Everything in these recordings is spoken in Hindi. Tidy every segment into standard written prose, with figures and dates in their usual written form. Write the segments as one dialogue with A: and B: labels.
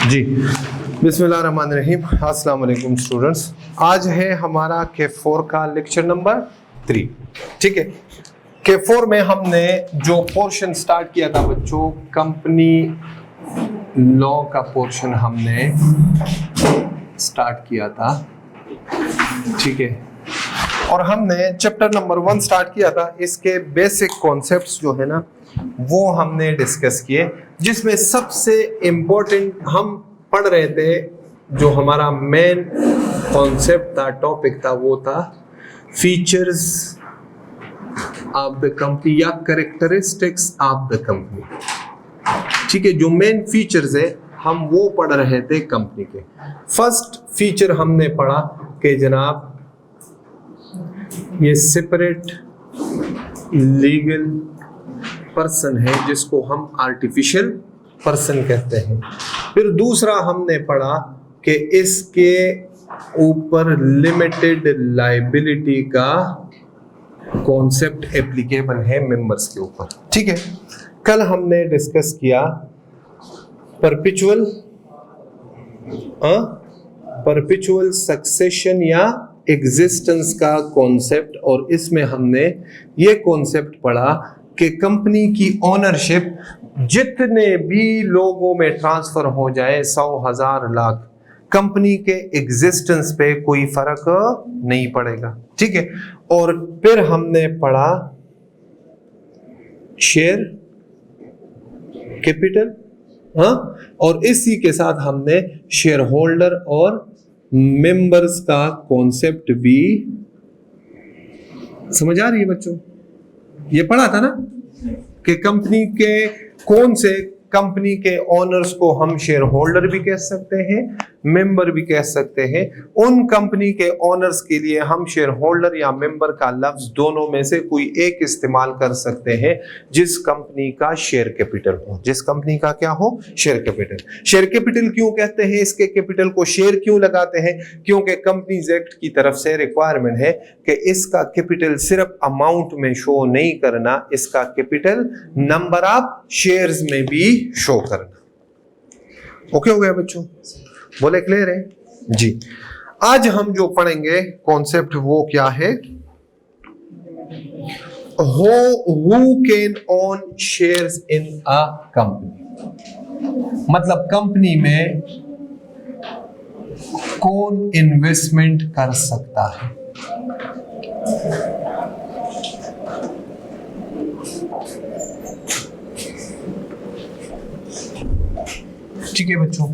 A: जी बिस्मिल्लाहिर्रहमानिर्रहीम। अस्सलाम वालेकुम स्टूडेंट्स। आज है हमारा K4 का लेक्चर नंबर 3। ठीक है, K4 में हमने जो पोर्शन स्टार्ट किया था बच्चों, कंपनी लॉ का पोर्शन हमने स्टार्ट किया था। ठीक है, और हमने चैप्टर नंबर 1 स्टार्ट किया था। इसके बेसिक कॉन्सेप्ट्स जो है ना वो हमने डिस्कस किए, जिसमें सबसे इम्पोर्टेंट हम पढ़ रहे थे, जो हमारा मेन कॉन्सेप्ट था, टॉपिक था, वो था फीचर्स ऑफ द कंपनी या कैरेक्टरिस्टिक्स ऑफ द कंपनी। ठीक है, जो मेन फीचर्स है हम वो पढ़ रहे थे कंपनी के। फर्स्ट फीचर हमने पढ़ा कि जनाब ये सेपरेट लीगल पर्सन है, जिसको हम आर्टिफिशियल पर्सन कहते हैं। फिर दूसरा हमने पढ़ा कि इसके ऊपर लिमिटेड लायबिलिटी का कॉन्सेप्ट एप्लीकेबल है मेंबर्स के ऊपर। ठीक है, कल हमने डिस्कस किया परपेचुअल सक्सेशन या एग्जिस्टेंस का कॉन्सेप्ट, और इसमें हमने ये कॉन्सेप्ट पढ़ा कि कंपनी की ओनरशिप जितने भी लोगों में ट्रांसफर हो जाए, 100, 1000, लाख, कंपनी के एग्जिस्टेंस पे कोई फर्क नहीं पड़ेगा। ठीक है, और फिर हमने पढ़ा शेयर कैपिटल, और इसी के साथ हमने शेयर होल्डर और मेंबर्स का कॉन्सेप्ट भी समझ आ रही है बच्चों। ये पढ़ा था ना कि कंपनी के कौन से कंपनी के ओनर्स को हम शेयर होल्डर भी कह सकते हैं, मेंबर भी कह सकते हैं। उन कंपनी के ओनर्स के लिए हम शेयर होल्डर या मेंबर का लफ्ज दोनों में से कोई एक इस्तेमाल कर सकते हैं, जिस कंपनी का शेयर कैपिटल हो। जिस कंपनी का क्या हो? Share capital. शेयर कैपिटल क्यों कहते हैं? इसके कैपिटल को शेयर क्यों लगाते हैं? क्योंकि कंपनीज एक्ट की तरफ से रिक्वायरमेंट है कि इसका कैपिटल सिर्फ अमाउंट में शो नहीं करना, इसका कैपिटल नंबर ऑफ शेयर्स में भी शो करना। ओके हो गया बच्चों? बोले क्लियर है जी। आज हम जो पढ़ेंगे कॉन्सेप्ट वो क्या है? Who can own shares in a company. मतलब कंपनी में कौन इन्वेस्टमेंट कर सकता है। ठीक है बच्चों?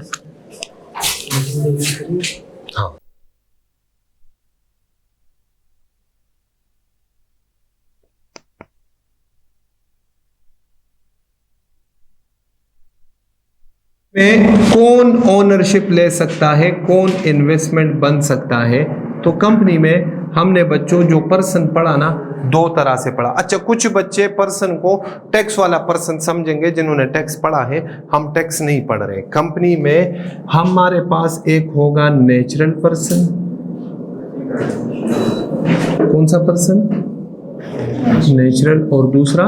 A: हाँ, में कौन ओनरशिप ले सकता है, कौन इन्वेस्टमेंट बन सकता है। तो कंपनी में हमने बच्चों जो पर्सन पढ़ा ना, दो तरह से पढ़ा। अच्छा, कुछ बच्चे पर्सन को टैक्स वाला पर्सन समझेंगे, जिन्होंने टैक्स पढ़ा है। हम टैक्स नहीं पढ़ रहे। कंपनी में हमारे पास एक होगा नेचुरल पर्सन। कौन सा पर्सन? नेचुरल। और दूसरा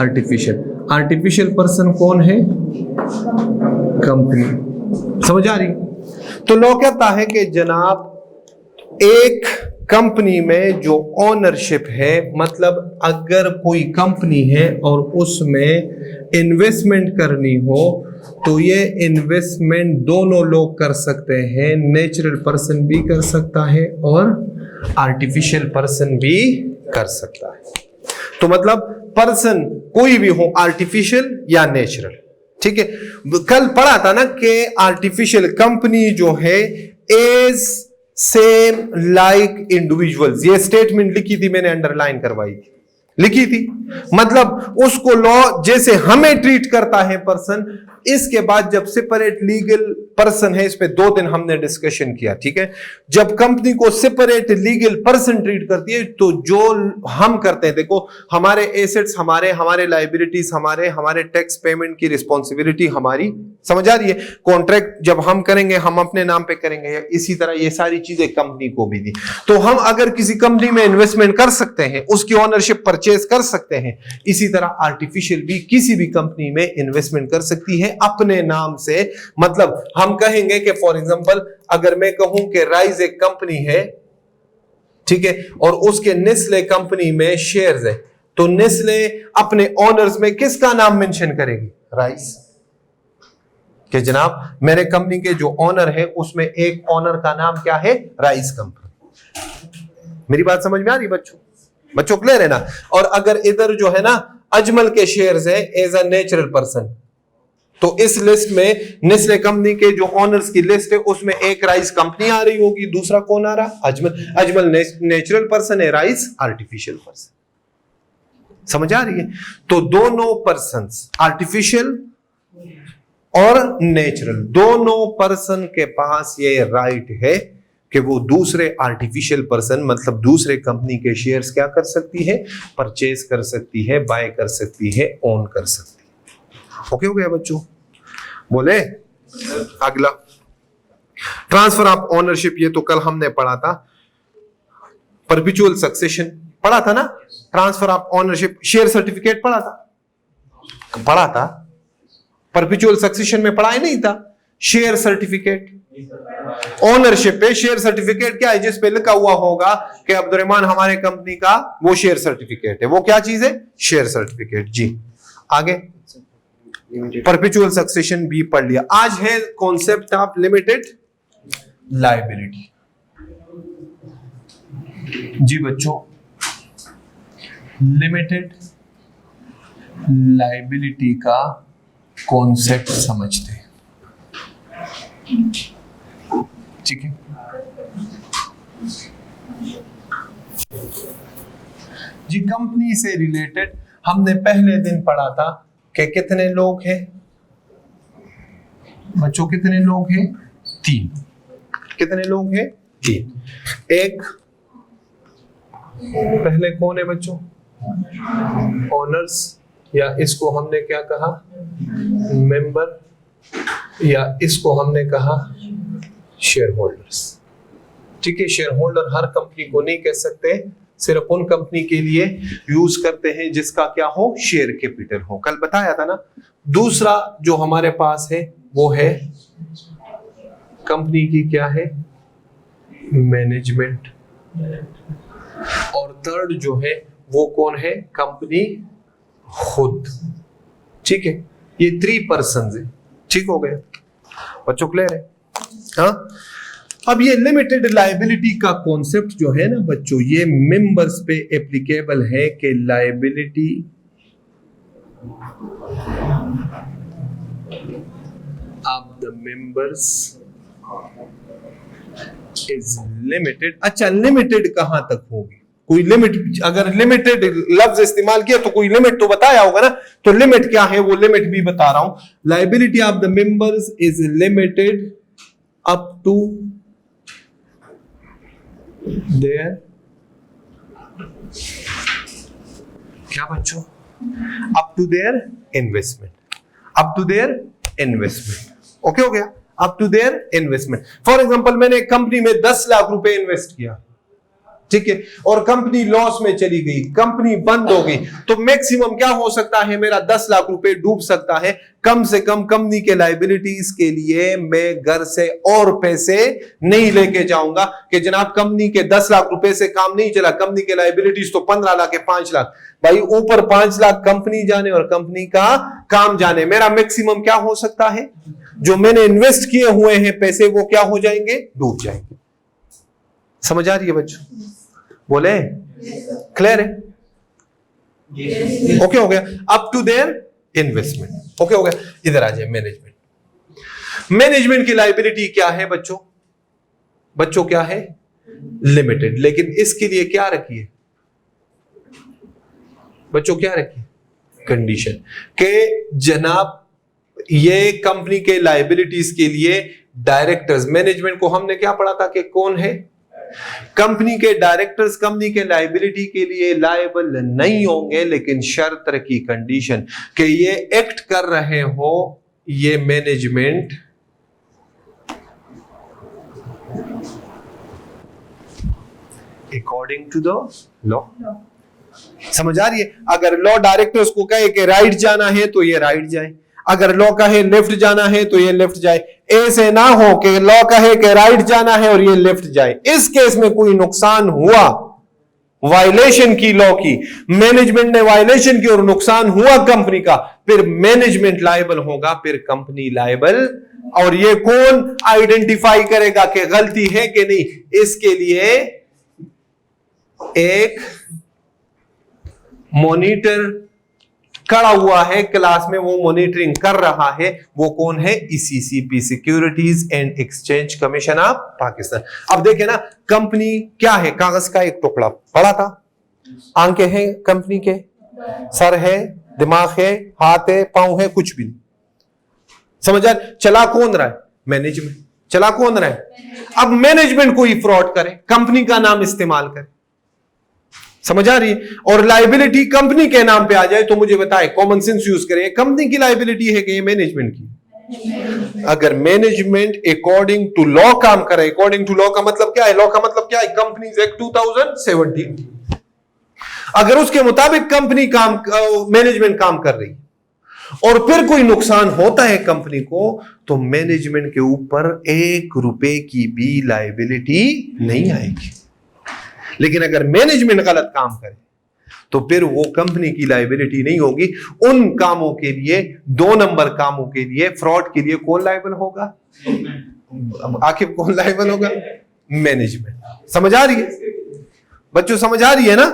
A: आर्टिफिशियल। आर्टिफिशियल पर्सन कौन है? कंपनी। समझ आ रही? तो लॉ कहता है कि जनाब एक कंपनी में जो ओनरशिप है, मतलब अगर कोई कंपनी है और उसमें इन्वेस्टमेंट करनी हो, तो ये इन्वेस्टमेंट दोनों लोग कर सकते हैं। नेचुरल पर्सन भी कर सकता है और आर्टिफिशियल पर्सन भी कर सकता है। तो मतलब पर्सन कोई भी हो, आर्टिफिशियल या नेचुरल। ठीक है, कल पढ़ा था ना कि आर्टिफिशियल कंपनी जो है इज सेम लाइक इंडिविजुअल्स। ये स्टेटमेंट लिखी थी मैंने, अंडरलाइन करवाई थी, लिखी थी। मतलब उसको लॉ जैसे हमें ट्रीट करता है पर्सन, इसके बाद जब सेपरेट लीगल पर्सन है, इस पे 2 दिन हमने डिस्कशन किया। ठीक है, जब कंपनी को सेपरेट लीगल पर्सन ट्रीट करती है, तो जो हम करते हैं, देखो हमारे एसेट्स हमारे लायबिलिटीज हमारे टैक्स पेमेंट की रिस्पॉन्सिबिलिटी हमारी। समझ आ रही है? कॉन्ट्रैक्ट जब हम करेंगे हम अपने नाम पे करेंगे, इसी तरह ये सारी चीजें कंपनी को भी दी। तो हम अगर किसी कंपनी में इन्वेस्टमेंट कर सकते हैं, उसकी ओनरशिप परचेज परचेज कर सकते हैं। इसी तरह आर्टिफिशियल भी किसी भी कंपनी में इन्वेस्टमेंट कर सकती है अपने नाम से। मतलब हम कहेंगे कि फॉर एग्जांपल अगर मैं कहूं कि राइज एक कंपनी है, ठीक है, और उसके नेस्ले कंपनी में शेयर्स है, तो नेस्ले अपने ओनर्स में किसका नाम मेंशन करेगी? राइज। कि जनाब मेरे कंपनी के जो ओनर है उसमें एक ओनर का नाम क्या है? Rise company. मेरी बात समझ में आ रही बच्चों? बच्चों क्लियर है ना? और अगर इधर जो है ना अजमल के शेयर्स है एज अ नेचुरल पर्सन, तो इस लिस्ट में नेस्ले कंपनी के जो ओनर्स की लिस्ट है उसमें एक राइस कंपनी आ रही होगी, दूसरा कौन आ रहा? अजमल। अजमल नेचुरल पर्सन है, राइस आर्टिफिशियल पर्सन। समझ आ रही है? तो दोनों पर्संस आर्टिफिशियल और नेचुरल, दोनों पर्सन के पास ये राइट है कि वो दूसरे आर्टिफिशियल पर्सन मतलब दूसरे कंपनी के शेयर्स क्या कर सकती है? परचेज कर सकती है, बाय कर सकती है, ओन कर सकती है। ओके हो गया बच्चों? बोले अगला ट्रांसफर ऑफ ओनरशिप, ये तो कल हमने पढ़ा था। परपेचुअल सक्सेशन पढ़ा था ना? Transfer of ownership, share certificate पढ़ा था। परपेचुअल सक्सेशन में पढ़ा ही नहीं था। शेयर सर्टिफिकेट ओनरशिप पे शेयर सर्टिफिकेट क्या है? जिस पे लिखा हुआ होगा कि अब्दुर्रहमान हमारे कंपनी का, वो शेयर सर्टिफिकेट है। वो क्या चीज है? Share certificate. जी आगे परपेचुअल सक्सेशन भी पढ़ लिया। आज है कॉन्सेप्ट ऑफ लिमिटेड लायबिलिटी। जी बच्चों, लिमिटेड लायबिलिटी का कॉन्सेप्ट समझते हैं, ठीक है? जी कंपनी से रिलेटेड हमने पहले दिन पढ़ा था कि कितने लोग हैं बच्चों? कितने लोग हैं? 3। कितने लोग हैं? 3। एक पहले कौन है बच्चों? ओनर्स, या इसको हमने क्या कहा? मेंबर, या इसको हमने कहा शेयर होल्डर्स। ठीक है, शेयर होल्डर हर कंपनी को नहीं कह सकते, सिर्फ उन कंपनी के लिए यूज करते हैं जिसका क्या हो? शेयर कैपिटल हो। कल बताया था ना। दूसरा जो हमारे पास है वो है कंपनी की क्या है? मैनेजमेंट। और थर्ड जो है वो कौन है? कंपनी खुद। ठीक है, ये 3 पर्सन है। ठीक हो गया बच्चों? क्लियर है? हाँ। अब ये लिमिटेड लायबिलिटी का कॉन्सेप्ट जो है ना बच्चों, ये मेंबर्स पे एप्लीकेबल है कि liability of the members is limited. अच्छा, लिमिटेड कहां तक होगी? कोई लिमिट, अगर लिमिटेड लफ्ज इस्तेमाल किया तो कोई लिमिट तो बताया होगा ना। तो लिमिट क्या है? वो लिमिट भी बता रहा हूं। Liability of the members is limited up to their, क्या बच्चों? Up to their investment. Up to their investment. Okay हो गया? Up to their investment. For example मैंने एक कंपनी में 10 लाख रुपए इन्वेस्ट किया, ठीक है, और कंपनी लॉस में चली गई, कंपनी बंद हो गई, तो मैक्सिमम क्या हो सकता है? मेरा 10 लाख रुपए डूब सकता है। कम से कम कंपनी के लायबिलिटीज के लिए मैं घर से और पैसे नहीं लेके जाऊंगा कि जनाब कंपनी के 10 लाख रुपए से काम नहीं चला, कंपनी के लायबिलिटीज तो 15 लाख है, 5 लाख। भाई ऊपर 5 लाख कंपनी जाने और कंपनी का काम जाने, मेरा मैक्सिमम क्या हो सकता है? जो मैंने इन्वेस्ट किए हुए हैं पैसे, वो क्या हो जाएंगे? डूब जाएंगे। समझ आ रही है बच्चों? बोले क्लियर है? ओके हो गया? Up to their investment. Okay हो गया? इधर आ जाए मैनेजमेंट। मैनेजमेंट की लायबिलिटी क्या है बच्चों? बच्चों क्या है? लिमिटेड। लेकिन इसके लिए क्या रखिए बच्चों? क्या रखिए? कंडीशन के जनाब ये कंपनी के लायबिलिटीज के लिए डायरेक्टर्स, मैनेजमेंट को हमने क्या पढ़ा था कि कौन है? कंपनी के डायरेक्टर्स कंपनी के लायबिलिटी के लिए लायबल नहीं होंगे, लेकिन शर्त रखी, कंडीशन, कि ये एक्ट कर रहे हो ये management according to the law. समझ आ रही है? अगर लॉ डायरेक्टर्स को कहे कि राइट जाना है तो ये राइट जाए, अगर लॉ कहे लेफ्ट जाना है तो ये लेफ्ट जाए। ऐसे ना हो कि लॉ कहे कि राइट जाना है और ये लेफ्ट जाए। इस केस में कोई नुकसान हुआ, वायलेशन की लॉ की, मैनेजमेंट ने वायलेशन की और नुकसान हुआ कंपनी का, फिर मैनेजमेंट लायबल होगा, फिर कंपनी लायबल। और ये कौन आइडेंटिफाई करेगा कि गलती है कि नहीं? इसके लिए एक मॉनिटर खड़ा हुआ है क्लास में, वो मॉनिटरिंग कर रहा है। वो कौन है? ECCP, securities and exchange commission of Pakistan. अब देखे ना, कंपनी क्या है? कागज का एक टुकड़ा पड़ा था। आंखें हैं कंपनी के, सर है, दिमाग है, हाथ है, पांव है, कुछ भी नहीं। समझ आ? चला कौन रहा है? मैनेजमेंट। चला कौन रहा है? अब मैनेजमेंट कोई फ्रॉड करे, कंपनी का नाम इस्तेमाल करे, समझ आ रही है? और लाइबिलिटी कंपनी के नाम पे आ जाए तो मुझे बताए, कॉमन सेंस यूज करें, कंपनी की लाइबिलिटी है कि ये मैनेजमेंट की? अगर मैनेजमेंट अकॉर्डिंग टू लॉ काम करे, अकॉर्डिंग टू लॉ का मतलब क्या है? लॉ का मतलब क्या है? Companies act 2017। अगर उसके मुताबिक कंपनी काम, मैनेजमेंट काम कर रही और फिर कोई नुकसान होता है कंपनी को, तो मैनेजमेंट के ऊपर 1 रुपए की भी लाइबिलिटी नहीं आएगी। लेकिन अगर मैनेजमेंट गलत काम करे तो फिर वो कंपनी की लायबिलिटी नहीं होगी। उन कामों के लिए, 2 नंबर कामों के लिए, फ्रॉड के लिए कौन लायबल होगा? आखिर कौन लायबल होगा? मैनेजमेंट। समझ आ रही है बच्चों? समझ आ रही है ना?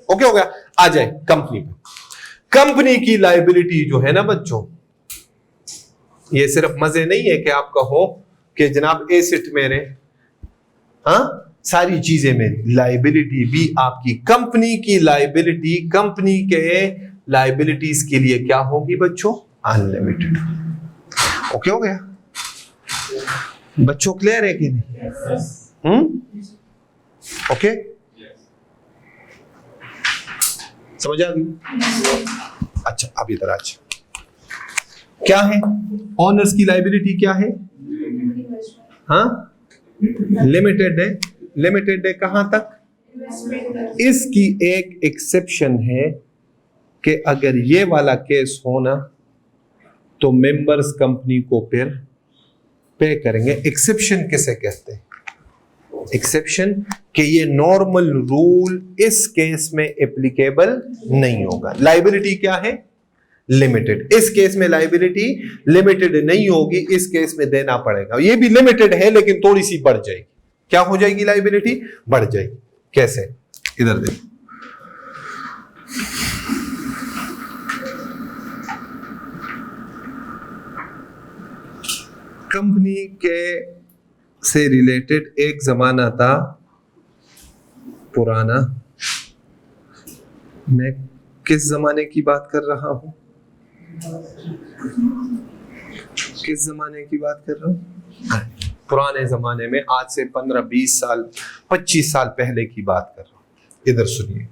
A: ओके हो गया। आ जाए कंपनी पे। कंपनी की लायबिलिटी जो है ना बच्चों, ये सिर्फ मजे नहीं है कि आप कहो कि जनाब एसेट मेरे, हाँ सारी चीजें मेरी। लायबिलिटी भी आपकी, कंपनी की लायबिलिटी, कंपनी के लायबिलिटीज के लिए क्या होगी बच्चों? अनलिमिटेड। ओके हो गया बच्चों? क्लियर है कि नहीं? ओके, समझ आ गई? अच्छा, अब इधर आज क्या है? ऑनर्स की लायबिलिटी क्या है? हाँ, लिमिटेड है। लिमिटेड है कहां तक? इसकी एक एक्सेप्शन है कि अगर ये वाला केस होना तो मेंबर्स कंपनी को फिर पे करेंगे। एक्सेप्शन किसे कहते हैं? एक्सेप्शन कि ये नॉर्मल रूल इस केस में एप्लीकेबल नहीं होगा। लायबिलिटी क्या है? लिमिटेड। इस केस में लायबिलिटी लिमिटेड नहीं होगी, इस केस में देना पड़ेगा। ये भी लिमिटेड है लेकिन थोड़ी सी बढ़ जाएगी। क्या हो जाएगी? लायबिलिटी बढ़ जाएगी। कैसे? इधर देखो, कंपनी के से रिलेटेड एक जमाना था पुराना। मैं किस जमाने की बात कर रहा हूं? किस जमाने की बात कर रहा हूं? पुराने जमाने में, आज से 15-20 साल 25 साल पहले की बात कर रहा हूं। इधर सुनिए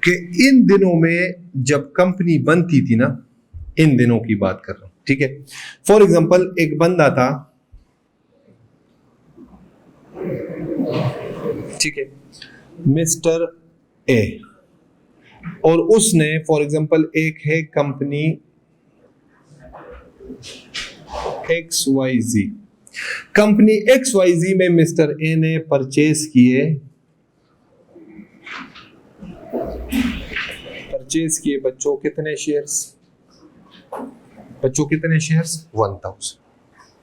A: कि इन दिनों में जब कंपनी बनती थी ना, इन दिनों की बात कर रहा हूं, ठीक है? फॉर एग्जांपल, एक बंदा था, ठीक है, मिस्टर ए, और उसने फॉर एग्जांपल एक है कंपनी XYZ। कंपनी XYZ में मिस्टर ए ने परचेज किए बच्चों कितने शेयर्स? बच्चों कितने शेयर्स? 1000।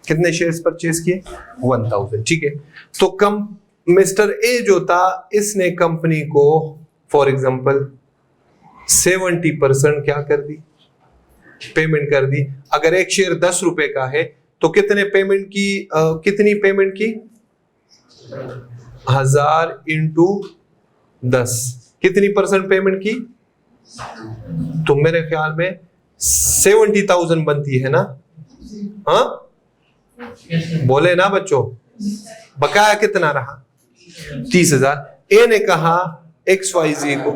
A: कितने शेयर्स परचेज किए? 1000। ठीक है, तो मिस्टर ए जो था, इसने कंपनी को फॉर एग्जांपल 70% क्या कर दी? पेमेंट कर दी। अगर एक शेयर 10 रुपए का है तो कितने पेमेंट की, कितनी पेमेंट की? 1000 इंटू 10, कितनी परसेंट पेमेंट की? तो मेरे ख्याल में 70,000 बनती है ना? हाँ बोले ना बच्चों? बकाया कितना रहा? 30,000। ए ने कहा XYZ को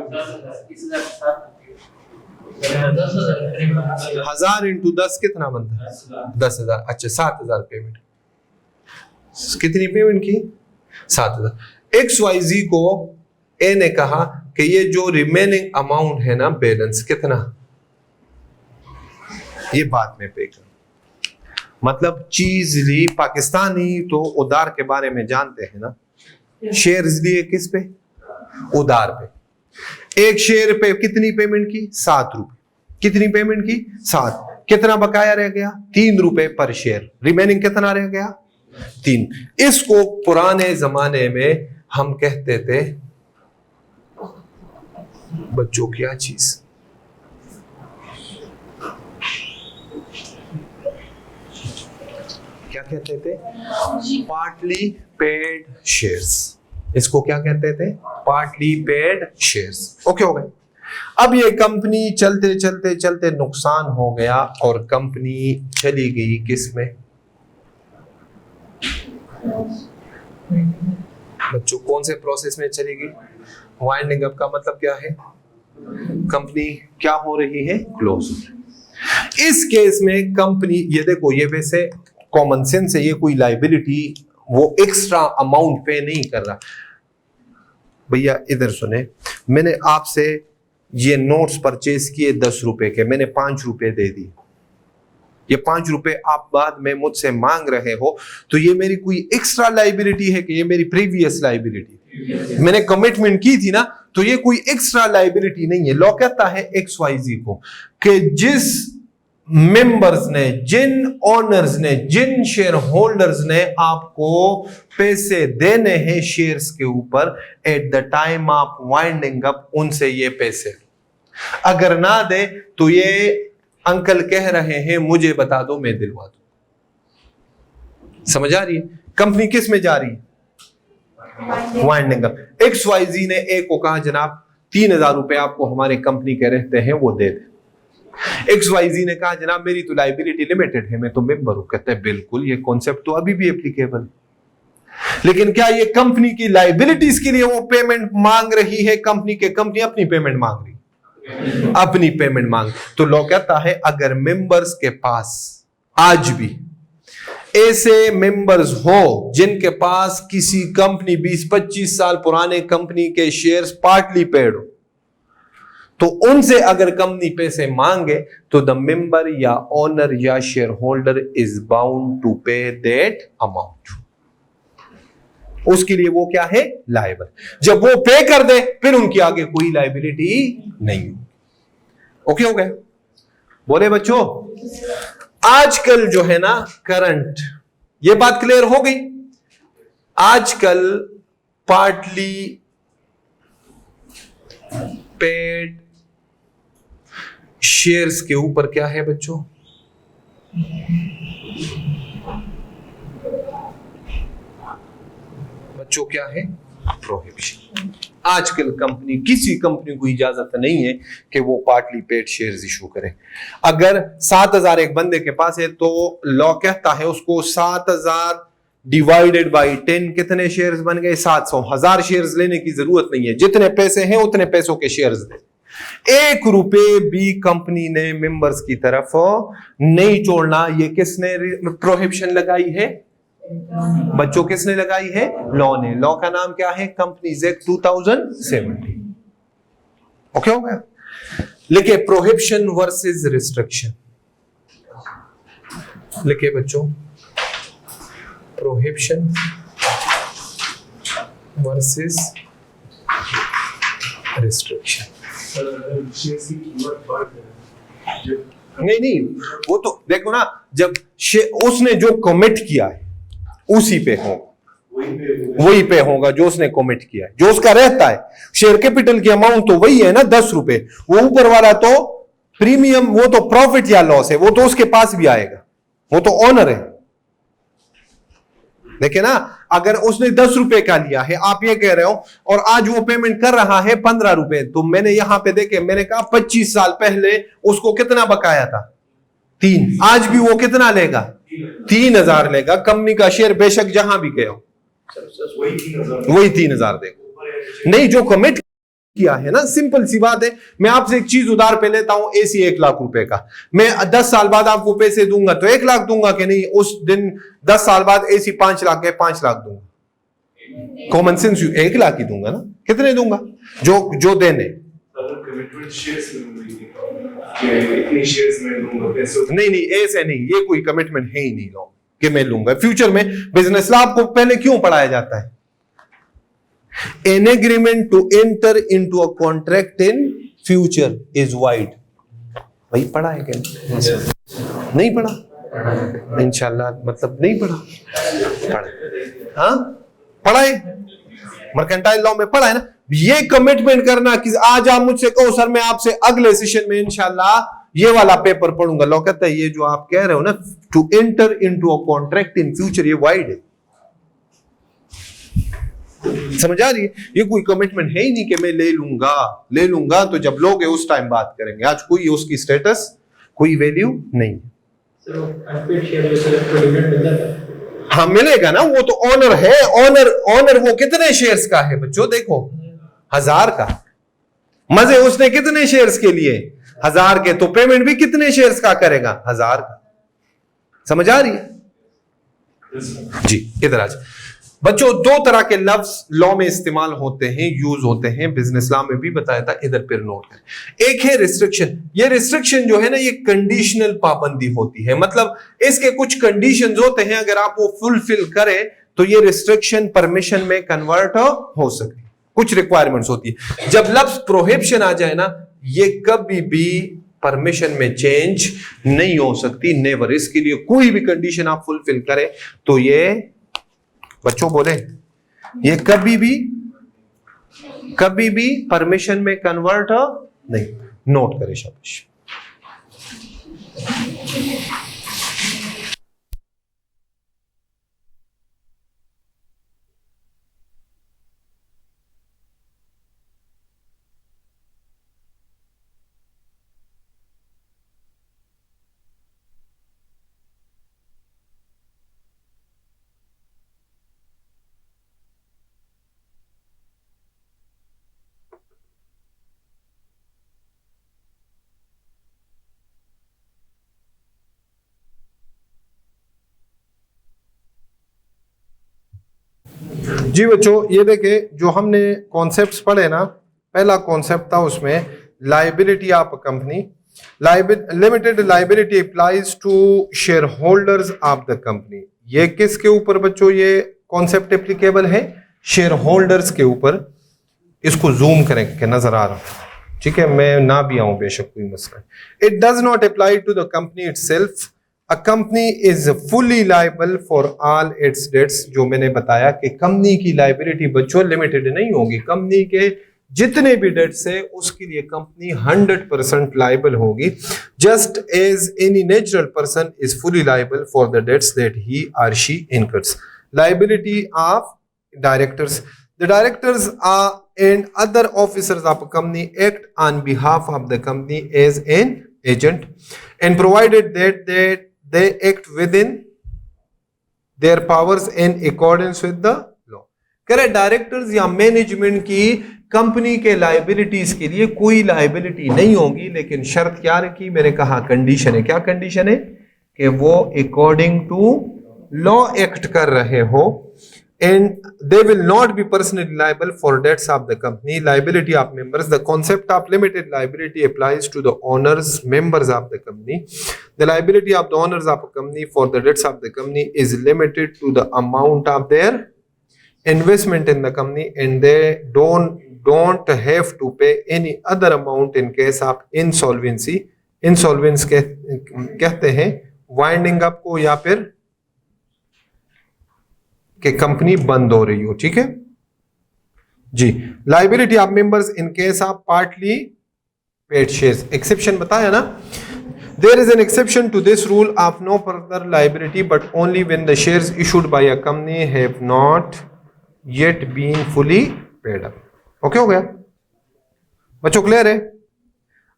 A: 1000 इंटू 10 कितना बनता है? 10,000। अच्छा, 7,000 पेमेंट। कितनी पेमेंट की? 7,000। XYZ को ए ने कहा कि ये जो रिमेनिंग अमाउंट है ना बैलेंस कितना, ये बाद में पे कर। मतलब चीज ली, पाकिस्तानी तो उधार के बारे में जानते हैं ना, शेयर्स लिए किस पे, उधार पे। एक शेयर पे कितनी पेमेंट की, 7 रुपए। कितनी पेमेंट की, 7। कितना बकाया रह गया, 3 रुपए पर शेयर। रिमेनिंग कितना रह गया, 3। इसको पुराने जमाने में हम कहते थे बच्चों क्या चीज, क्या कहते थे, पार्टली पेड शेयर्स। इसको क्या कहते थे, पार्टली पेड शेयर्स। ओके हो गए। अब ये कंपनी चलते चलते चलते नुकसान हो गया और कंपनी चली गई किस में, बच्चों कौन से प्रोसेस में चली गई, वाइंडिंग अप का मतलब क्या है, कंपनी क्या हो रही है, क्लोज। इस केस में कंपनी, ये देखो ये वैसे कॉमन सेंस है, ये कोई लाइबिलिटी वो एक्स्ट्रा अमाउंट पे नहीं कर रहा। भैया इधर सुने, मैंने आपसे ये नोट्स परचेज किए 10 रुपए के, मैंने 5 रुपए दे दिए। ये 5 रुपए आप बाद में मुझसे मांग रहे हो, तो ये मेरी कोई एक्स्ट्रा लाइबिलिटी है कि ये मेरी प्रीवियस लाइबिलिटी, मैंने कमिटमेंट की थी ना, तो ये कोई एक्स्ट्रा लाइबिलिटी नहीं है। लॉ कहता है XYZ को कि जिस मेंबर्स ने, जिन ओनर्स ने, जिन शेयर होल्डर्स ने आपको पैसे देने हैं शेयर्स के ऊपर, एट द टाइम आप वाइंडिंग अप उनसे ये पैसे, अगर ना दे तो ये अंकल कह रहे हैं मुझे बता दो मैं दिलवा दूं। समझ आ रही है, कंपनी किस में जा रही है, वाइंडिंग अप। XYZ ने ए को कहा जनाब 3000 रुपए आपको हमारे कंपनी के रहते हैं वो दे दे। XYZ ने कहा जनाब मेरी तो लाइबिलिटी लिमिटेड है, मैं तो मेंबर हूं। कहते हैं बिल्कुल, ये कॉन्सेप्ट तो अभी भी एप्लीकेबल, लेकिन क्या ये कंपनी की लाइबिलिटीज के लिए वो पेमेंट मांग रही है, कंपनी अपनी पेमेंट मांग रही, अपनी पेमेंट मांग। तो लॉ कहता है अगर मेंबर्स के पास आज भी ऐसे मेंबर्स हो जिनके पास किसी कंपनी 20-25 साल पुराने कंपनी के शेयर्स पार्टली पेड हो, तो उनसे अगर कंपनी पैसे मांगे तो द मेंबर या ओनर या shareholder is bound to pay that amount. उसके लिए वो क्या है, लायबल। जब वो पे कर दे फिर उनकी आगे कोई लायबिलिटी नहीं। ओके हो गया, बोले बच्चों। आजकल जो है ना करंट, ये बात क्लियर हो गई। आजकल पार्टली पेड शेयर्स के ऊपर क्या है बच्चों, क्या है, प्रोहिबिशन। आजकल कंपनी, किसी कंपनी को इजाजत नहीं है कि वो पार्टली पेड शेयर्स इशू करे। अगर 7000 एक बंदे के पास है तो लॉ कहता है उसको 7000 डिवाइडेड बाई 10 कितने शेयर्स बन गए, 700। 1000 शेयर्स लेने की जरूरत नहीं है, जितने पैसे हैं उतने पैसों के शेयर्स दे। 1 रुपए भी कंपनी ने मेंबर्स की तरफ नहीं छोड़ना। ये किसने प्रोहिबिशन लगाई है बच्चों, किसने लगाई है, लॉ ने। लॉ का नाम क्या है, कंपनीज एक्ट 2017। ओके हो गया। लिखे प्रोहिबिशन वर्सेस रिस्ट्रिक्शन, लिखे बच्चों प्रोहिबिशन वर्सेस रिस्ट्रिक्शन। नहीं, वो तो देखो ना, जब उसने जो कमिट किया है उसी पे होगा, वही पे होगा जो उसने कमिट किया है, जो उसका रहता है। शेयर कैपिटल की अमाउंट तो वही है ना, 10 रुपए। वो ऊपर वाला तो प्रीमियम, वो तो प्रॉफिट या लॉस है, वो तो उसके पास भी आएगा, वो तो ऑनर है। देखिए ना, अगर उसने 10 रुपए का लिया है, आप ये कह रहे हो, और आज वो पेमेंट कर रहा है 15 रुपए, तो मैंने यहां पे देखे, मैंने कहा 25 साल पहले उसको कितना बकाया था, 3। आज भी वो कितना लेगा, 3000 लेगा। कंपनी का शेयर बेशक जहां भी गया हो वही 3000 देगा। नहीं, जो कमिट किया है ना, सिंपल सी बात है। मैं आपसे एक चीज उधार पे लेता हूं, एसी 1 लाख रुपए का, मैं 10 साल बाद आपको पैसे दूंगा तो 1 लाख दूंगा कि नहीं? उस दिन 10 साल बाद एसी 5 लाख है, 5 लाख दूंगा। कॉमन सेंस 1 लाख ही दूंगा ना, कितने दूंगा जो देने।
B: कमिटमेंट शेयर्स में इतनी शेयर्स में लूंगा पैसे।
A: नहीं ऐसे नहीं, ये कोई कमिटमेंट है ही नहीं लॉ कि मैं लूंगा फ्यूचर में। बिजनेस लॉ आपको पहले क्यों पढ़ाया जाता है? An agreement to enter into a contract in future is void. भाई पढ़ा है क्या? नहीं पढ़ा इंशाल्लाह, मतलब नहीं पढ़ा। हाँ पढ़ा है, मर्केंटाइल लॉ में पढ़ा है ना। ये कमिटमेंट करना कि आज आप मुझसे कहो सर मैं आपसे अगले सेशन में इंशाल्लाह ये वाला पेपर पढ़ूंगा, लॉ कहता है ये जो आप कह रहे हो ना to enter into a contract in future, ये वाइड है। समझ आ रही है? ये कोई कमिटमेंट है ही नहीं कि मैं ले लूंगा तो जब लोगे उस टाइम बात करेंगे। आज कोई उसकी स्टेटस कोई वैल्यू नहीं। हाँ मिलेगा ना, वो तो ऑनर है। ऑनर वो कितने शेयर्स का है बच्चों? देखो 1000 का। मजे उसने कितने शेयर्स के लिए? 1000 के। तो पेमेंट भी कितने शेयर्स का करेगा? 1000 का। समझ आ रही है जी? इधर आज बच्चों 2 तरह के लफ्ज लॉ में इस्तेमाल होते हैं, यूज होते हैं, बिजनेस लॉ में भी बताया था, इधर पर नोट करें। एक है रिस्ट्रिक्शन। ये रिस्ट्रिक्शन जो है ना, ये कंडीशनल पाबंदी होती है, मतलब इसके कुछ कंडीशंस होते हैं, अगर आप वो फुलफिल करें तो ये रिस्ट्रिक्शन परमिशन में कन्वर्ट हो सके। कुछ रिक्वायरमेंट्स होती है। जब लफ्ज प्रोहिबिशन आ जाए ना, ये कभी भी परमिशन में चेंज नहीं हो सकती, नेवर। इसके लिए कोई भी कंडीशन आप फुलफिल करें तो ये बच्चों बोले ये कभी भी परमिशन में कन्वर्ट नहीं। नोट करें शाबाश। जी बच्चों ये देखे जो हमने कॉन्सेप्ट्स पढ़े ना, पहला कॉन्सेप्ट था उसमें liability of a company. Limited liability applies to shareholders of the company. ये किसके ऊपर बच्चों ये कॉन्सेप्ट एप्लीकेबल है? शेयर होल्डर्स के ऊपर। इसको जूम करें कि नजर आ रहा, ठीक है? मैं ना भी आऊं बेशक कोई मसला। It does not apply to the company itself. A company is fully liable for all its debts। जो मैंने बताया कि कंपनी की लाइबिलिटी बच्चों लिमिटेड नहीं होगी। कंपनी के जितने भी डेट्स है उसके लिए कंपनी 100% लाइबल होगी। Just as any natural person is fully liable for the debts that he और she incurs. Liability of directors. The directors and other officers of a company act on behalf of the company as an agent and provided that they act within their powers in accordance with the law। करे डायरेक्टर्स या मैनेजमेंट की कंपनी के लाइबिलिटीज के लिए कोई लाइबिलिटी नहीं होगी, लेकिन शर्त क्या रखी? मैंने कहा कंडीशन है। क्या कंडीशन है? कि वो अकॉर्डिंग टू लॉ एक्ट कर रहे हो। And they will not be personally liable for debts of the company. Liability of members. The concept of limited liability applies to the owners, members of the company. The liability of the owners of a company for the debts of the company is limited to the amount of their investment in the company, and they don't have to pay any other amount in case of insolvency. Insolvency कहते हैं वाइंडिंग अप को या फिर कि कंपनी बंद हो रही हो, ठीक है जी। Liability of members in case of partly paid shares. Exception बताया ना, there is an exception to this rule of no further liability but only when the shares issued by a company have not yet been fully paid up. Okay हो गया बच्चों? क्लियर है?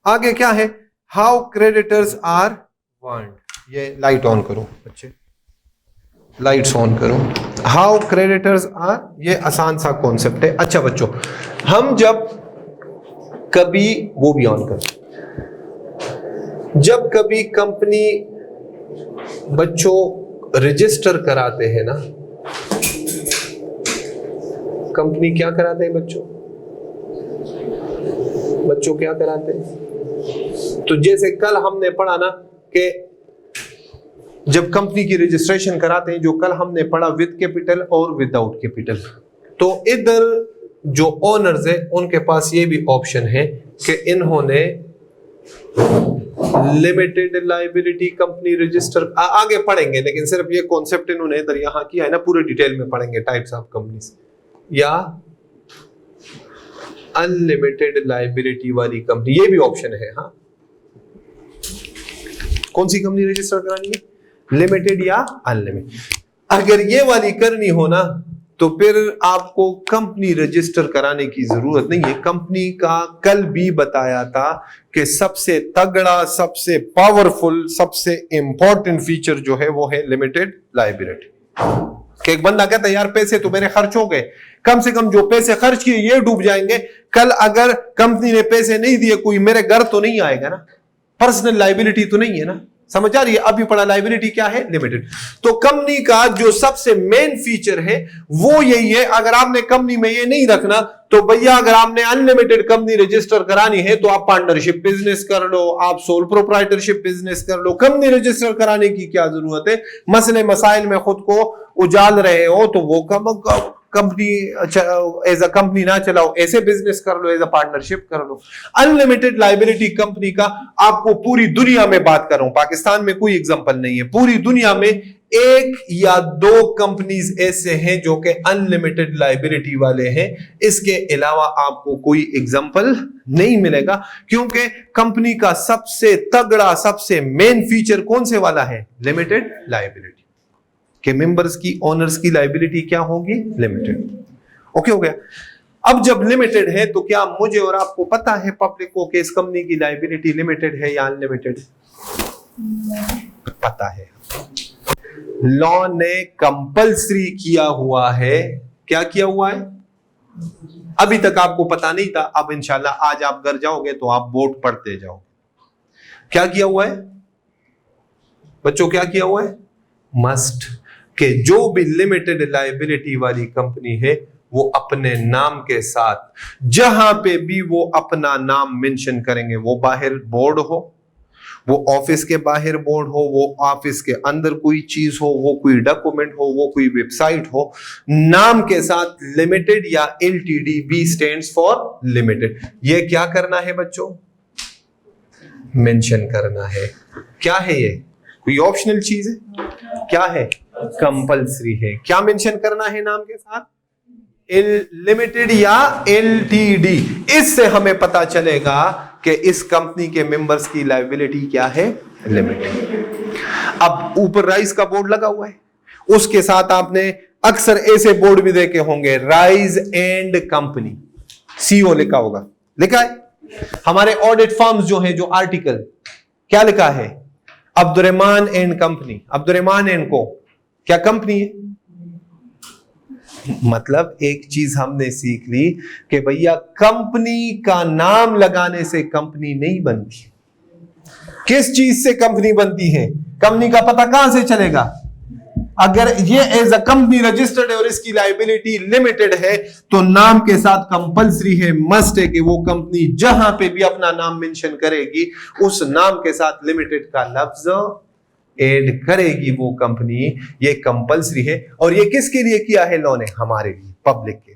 A: आगे क्या है? How creditors are warned. ये लाइट ऑन करो बच्चे, लाइट्स ऑन करो। हाउ क्रेडिटर्स आर, ये आसान सा कॉन्सेप्ट है। अच्छा बच्चों, हम जब कभी वो भी ऑन करो, जब कभी कंपनी बच्चों रजिस्टर कराते हैं ना, कंपनी क्या कराते हैं बच्चों? बच्चों क्या कराते हैं? तो जैसे कल हमने पढ़ा ना कि जब कंपनी की रजिस्ट्रेशन कराते हैं, जो कल हमने पढ़ा विद कैपिटल और विदाउट कैपिटल, तो इधर जो ओनर्स है उनके पास ये भी ऑप्शन है कि इन्होंने लिमिटेड लायबिलिटी कंपनी रजिस्टर, आगे पढ़ेंगे, लेकिन सिर्फ ये कॉन्सेप्ट इन्होंने इधर यहां किया है ना, पूरे डिटेल में पढ़ेंगे टाइप्स ऑफ कंपनीज, या अनलिमिटेड लायबिलिटी वाली कंपनी, ये भी ऑप्शन है। हाँ, कौन सी कंपनी रजिस्टर करानी है, लिमिटेड या अनलिमिटेड? अगर ये वाली करनी हो ना तो फिर आपको कंपनी रजिस्टर कराने की जरूरत नहीं है। कंपनी का कल भी बताया था कि सबसे तगड़ा, सबसे पावरफुल, सबसे इंपॉर्टेंट फीचर जो है वो है लिमिटेड लायबिलिटी। कि एक बंदा कहता है यार पैसे तो मेरे खर्च हो गए, कम से कम जो पैसे खर्च किए ये डूब जाएंगे, कल अगर कंपनी ने पैसे नहीं दिए कोई मेरे घर तो नहीं आएगा ना, पर्सनल लायबिलिटी तो नहीं है ना, समझ आ रही है? अभी पढ़ा लायबिलिटी क्या है, लिमिटेड। तो कंपनी का जो सबसे मेन फीचर है वो यही है। अगर आपने कंपनी में ये नहीं रखना तो भैया, अगर आपने अनलिमिटेड कंपनी रजिस्टर करानी है तो आप पार्टनरशिप बिजनेस कर लो, आप सोल प्रोप्राइटरशिप बिजनेस कर लो, कंपनी रजिस्टर कराने की क्या जरूरत है? मसले मसाइल में खुद को उजाल रहे हो तो वो कंपनी एज अ कंपनी ना चलाओ, ऐसे बिजनेस कर लो, एज अ पार्टनरशिप कर लो। अनलिमिटेड लायबिलिटी कंपनी का आपको पूरी दुनिया में बात कर रहा हूं, पाकिस्तान में कोई एग्जांपल नहीं है, पूरी दुनिया में एक या दो कंपनीज ऐसे हैं जो कि अनलिमिटेड लायबिलिटी वाले हैं, इसके अलावा आपको कोई एग्जांपल नहीं मिलेगा, क्योंकि कंपनी का सबसे तगड़ा, सबसे मेन फीचर कौन से वाला है, लिमिटेड लायबिलिटी। के मेंबर्स की, ओनर्स की लायबिलिटी क्या होगी, लिमिटेड। ओके हो गया। अब जब लिमिटेड है तो क्या मुझे और आपको पता है पब्लिक को कि इस कंपनी की लायबिलिटी लिमिटेड है या अनलिमिटेड? पता है। लॉ ने कंपल्सरी किया हुआ है। क्या किया हुआ है? अभी तक आपको पता नहीं था, अब इंशाल्लाह आज आप घर जाओगे तो आप बोर्ड पढ़ते जाओ। क्या किया हुआ है बच्चों, क्या किया हुआ है? मस्ट कि जो भी लिमिटेड लायबिलिटी वाली कंपनी है वो अपने नाम के साथ जहां पे भी वो अपना नाम मेंशन करेंगे, वो बाहर बोर्ड हो, वो ऑफिस के बाहर बोर्ड हो, वो ऑफिस के अंदर कोई चीज हो, वो कोई डॉक्यूमेंट हो, वो कोई वेबसाइट हो, नाम के साथ लिमिटेड या LTD, B stands for limited, ये क्या करना है बच्चों? मेंशन करना है। क्या है ये? कोई ऑप्शनल चीज है? क्या है? कंपल्सरी है। क्या मेंशन करना है नाम के साथ? लिमिटेड या एलटीडी। इससे हमें पता चलेगा कि इस कंपनी के मेंबर्स की लायबिलिटी क्या है, लिमिटेड। अब ऊपर राइज का बोर्ड लगा हुआ है, उसके साथ आपने अक्सर ऐसे बोर्ड भी देखे होंगे, राइज एंड कंपनी, सीओ लिखा होगा, लिखा है। हमारे ऑडिट फर्म्स जो है, जो आर्टिकल, क्या लिखा है? Abdurrahman and company. Abdurrahman and को क्या कंपनी है? मतलब एक चीज हमने सीख ली कि भैया कंपनी का नाम लगाने से कंपनी नहीं बनती। किस चीज से कंपनी बनती है? कंपनी का पता कहां से चलेगा? अगर ये एज अ कंपनी रजिस्टर्ड है और इसकी लायबिलिटी लिमिटेड है तो नाम के साथ कंपल्सरी है, मस्ट है कि वो कंपनी जहां पे भी अपना नाम मेंशन करेगी उस नाम के साथ लिमिटेड का लफ्ज ऐड करेगी वो कंपनी। ये कंपल्सरी है। और ये किसके लिए किया है लॉ ने? हमारे लिए, पब्लिक के,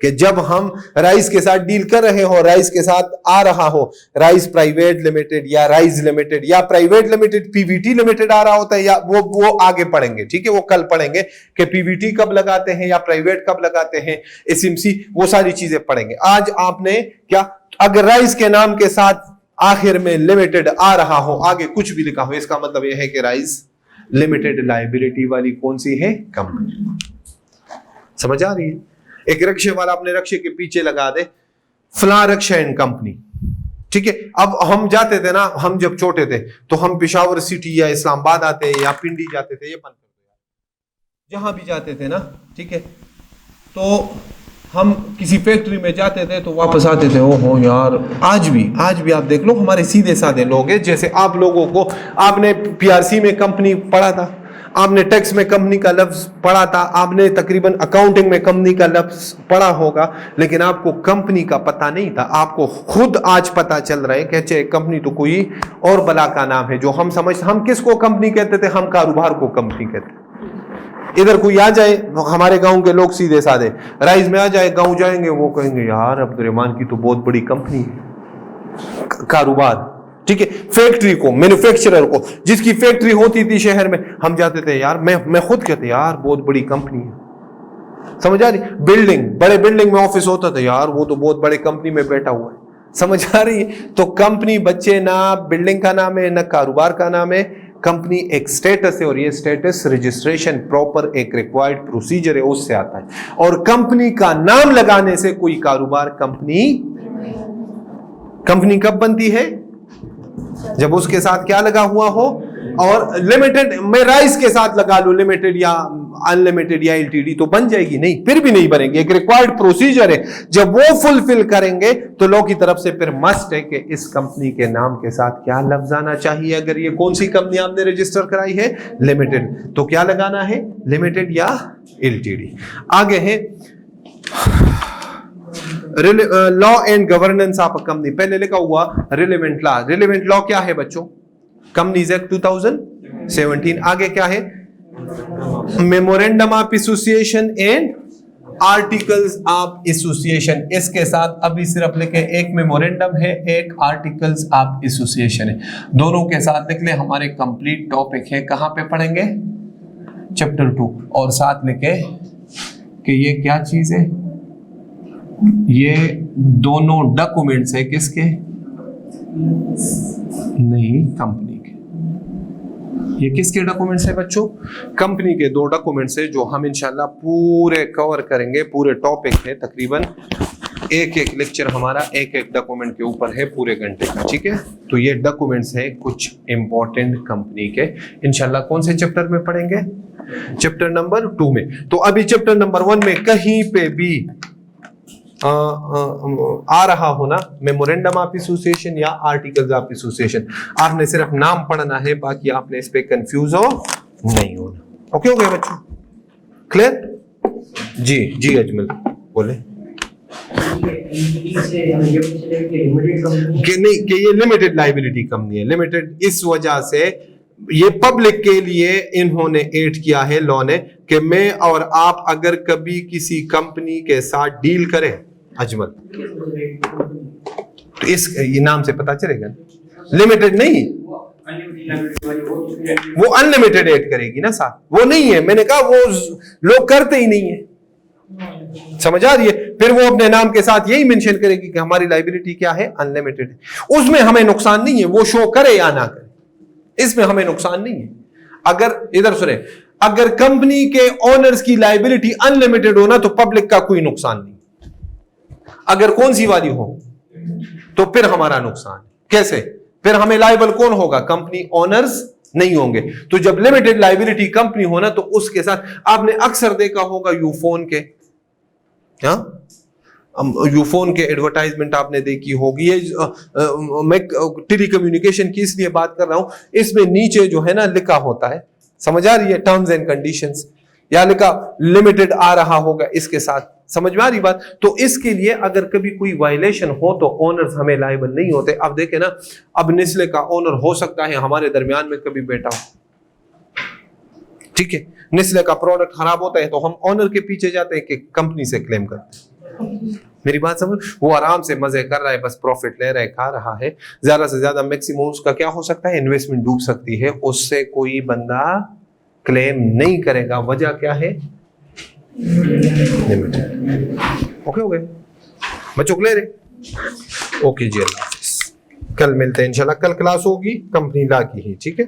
A: कि जब हम राइस के साथ डील कर रहे हो, राइस के साथ आ रहा हो राइस प्राइवेट लिमिटेड या राइस लिमिटेड या प्राइवेट लिमिटेड, पीवीटी लिमिटेड आ रहा होता है, या वो आगे पढ़ेंगे, ठीक है, वो कल पढ़ेंगे कि पीवीटी कब लगाते हैं या प्राइवेट कब लगाते हैं, एसएमसी, वो सारी चीजें पढ़ेंगे। आज आपने क्या, अगर राइस के नाम के साथ आखिर में लिमिटेड आ रहा हो, आगे कुछ भी लिखा हो, इसका मतलब यह है कि राइस लिमिटेड लायबिलिटी वाली कौन सी है? कंपनी। समझ आ रही है? एक रक्शे वाला अपने रक्शे के पीछे लगा दे फला रक्षा एंड कंपनी, ठीक है। अब हम जाते थे ना, हम जब छोटे थे तो हम पेशावर सिटी या इस्लामाबाद आते या पिंडी जाते थे, ये बंद कर दो, जहां भी जाते थे ना, ठीक है, तो हम किसी फैक्ट्री में जाते थे तो वापस आते थे, ओहो यार, आज भी आप देख लो, हमारे सीधे साधे लोग हैं, जैसे आप लोगों को, आपने पीआरसी में कंपनी पढ़ा था, आपने टैक्स में कंपनी का लफ्ज पढ़ा था, आपने तकरीबन अकाउंटिंग में कंपनी का लफ्ज पढ़ा होगा, लेकिन आपको कंपनी का पता नहीं था। आपको खुद आज पता चल रहा है कि अच्छा कंपनी तो कोई और बला का नाम है जो हम किसको कंपनी कहते थे? हम कारोबार को कंपनी कहते थे। इधर कोई आ जाए, हमारे गांव के लोग सीधे साधे राइज में आ जाए, गांव जाएंगे, वो कहेंगे यार अब्दुर्रहमान की तो बहुत बड़ी कंपनी है, कारोबार, ठीक है। फैक्ट्री को, मैन्युफैक्चरर को, जिसकी फैक्ट्री होती थी शहर में, हम जाते थे यार, मैं खुद कहते यार बहुत बड़ी कंपनी है, समझ आ रही? बिल्डिंग, बड़े बिल्डिंग में ऑफिस होता था, यार वो तो बहुत बड़े कंपनी में बैठा हुआ है, समझ आ रही है? तो कंपनी बच्चे ना बिल्डिंग का नाम है ना कारोबार का नाम है, कंपनी एक स्टेटस है, और ये स्टेटस रजिस्ट्रेशन प्रॉपर एक रिक्वायर्ड प्रोसीजर है, उससे आता है। और कंपनी का नाम लगाने से कोई कारोबार कंपनी कब बनती है? जब उसके साथ क्या लगा हुआ हो। और लिमिटेड, मैं राइस के साथ लगा लूं लिमिटेड या अनलिमिटेड या एलटीडी, तो बन जाएगी? नहीं, फिर भी नहीं बनेगी। एक रिक्वायर्ड प्रोसीजर है, जब वो फुलफिल करेंगे तो लॉ की तरफ से फिर मस्ट है कि इस कंपनी के नाम के साथ क्या लफ्ज आना चाहिए। अगर ये कौन सी कंपनी आपने रजिस्टर कराई है? लिमिटेड, तो क्या लगाना है? लिमिटेड या एलटीडी। आगे है law and governance of a company, पहले लिखा हुआ रिलेवेंट लॉ। रिलेवेंट लॉ क्या है बच्चों? Companies act 2017। आगे क्या है? Memorandum of association and articles of association. इसके साथ अभी सिर्फ लिखे, एक मेमोरेंडम है, एक आर्टिकल्स ऑफ एसोसिएशन है, दोनों के साथ लिख ले, हमारे कंप्लीट टॉपिक है। कहां पे पढ़ेंगे? चैप्टर 2। और साथ लिखे कि ये क्या चीज है? ये दोनों डॉक्यूमेंट्स है, किसके? नहीं, कंपनी के। ये किसके डॉक्यूमेंट्स है बच्चों? कंपनी के दो डॉक्यूमेंट्स है, जो हम इंशाल्लाह पूरे कवर करेंगे। पूरे टॉपिक है, तकरीबन एक एक लेक्चर हमारा एक एक डॉक्यूमेंट के ऊपर है, पूरे घंटे का, ठीक है। तो ये डॉक्यूमेंट्स है कुछ इंपॉर्टेंट कंपनी के, इंशाल्लाह कौन से चैप्टर में पढ़ेंगे? चैप्टर नंबर 2 में। तो अभी चैप्टर नंबर 1 में कहीं पे भी आ रहा हो ना मेमोरेंडम ऑफ एसोसिएशन या आर्टिकल्स ऑफ एसोसिएशन, आपने सिर्फ नाम पढ़ना है, बाकी आपने इस पे कंफ्यूज हो नहीं होना। ओके हो गया बच्चों? क्लियर? जी जी अजमल बोले कि नहीं कि ये लिमिटेड लाइबिलिटी कंपनी है। लिमिटेड इस वजह से ये पब्लिक के लिए इन्होंने ऐड किया है लॉ ने, कि मैं और आप अगर कभी किसी कंपनी के साथ डील करें, अजमल, तो इस ये नाम से पता चलेगा, लिमिटेड नहीं, वो अनलिमिटेड ऐड करेगी ना साथ, वो नहीं है। मैंने कहा वो लोग करते ही नहीं है, समझ आ रही है? फिर वो अपने नाम के साथ यही मेंशन करेगी कि हमारी लाइबिलिटी क्या है? अनलिमिटेड है। उसमें हमें नुकसान नहीं है, वो शो करे या ना करे, इसमें हमें नुकसान नहीं है। अगर इधर सुने, अगर कंपनी के ओनर्स की लाइबिलिटी अनलिमिटेड हो ना, तो पब्लिक का कोई नुकसान नहीं। अगर कौन सी वाली हो तो फिर हमारा नुकसान। कैसे? फिर हमें लाइबल कौन होगा? कंपनी ओनर्स नहीं होंगे। तो जब लिमिटेड लाइबिलिटी कंपनी होना, तो उसके साथ आपने अक्सर देखा होगा यूफोन के, यूफोन के एडवर्टाइजमेंट आपने देखी होगी। ये मैं टेली कम्युनिकेशन की इसलिए बात कर रहा हूं, इसमें नीचे जो है ना लिखा होता है, समझ आ रही है, टर्म्स एंड कंडीशंस, या लिखा लिमिटेड आ रहा होगा इसके साथ, समझ में आ रही बात? तो इसके लिए अगर कभी कोई वायलेशन हो तो ओनर्स हमें लायबल नहीं होते। अब देखे ना, अब नेस्ले का ओनर हो सकता है हमारे दरमियान में कभी बैठा हो, ठीक है, नेस्ले का प्रोडक्ट खराब होता है तो हम ओनर के पीछे जाते हैं कि कंपनी से क्लेम करते हैं। मेरी बात समझ? वो आराम से मजे कर रहा है, बस प्रॉफिट ले रहा है, खा रहा है, ज्यादा से ज्यादा मैक्सिमम उसका क्या हो सकता है? इन्वेस्टमेंट डूब सकती है, उससे कोई बंदा क्लेम नहीं करेगा। वजह क्या है? लिमिटेड। ओके हो गए बच्चों? क्लियर है? ओके जी, अल्लाह हाफिज। कल मिलते हैं इंशाल्लाह। कल क्लास होगी कंपनी लॉ की ही, ठीक है।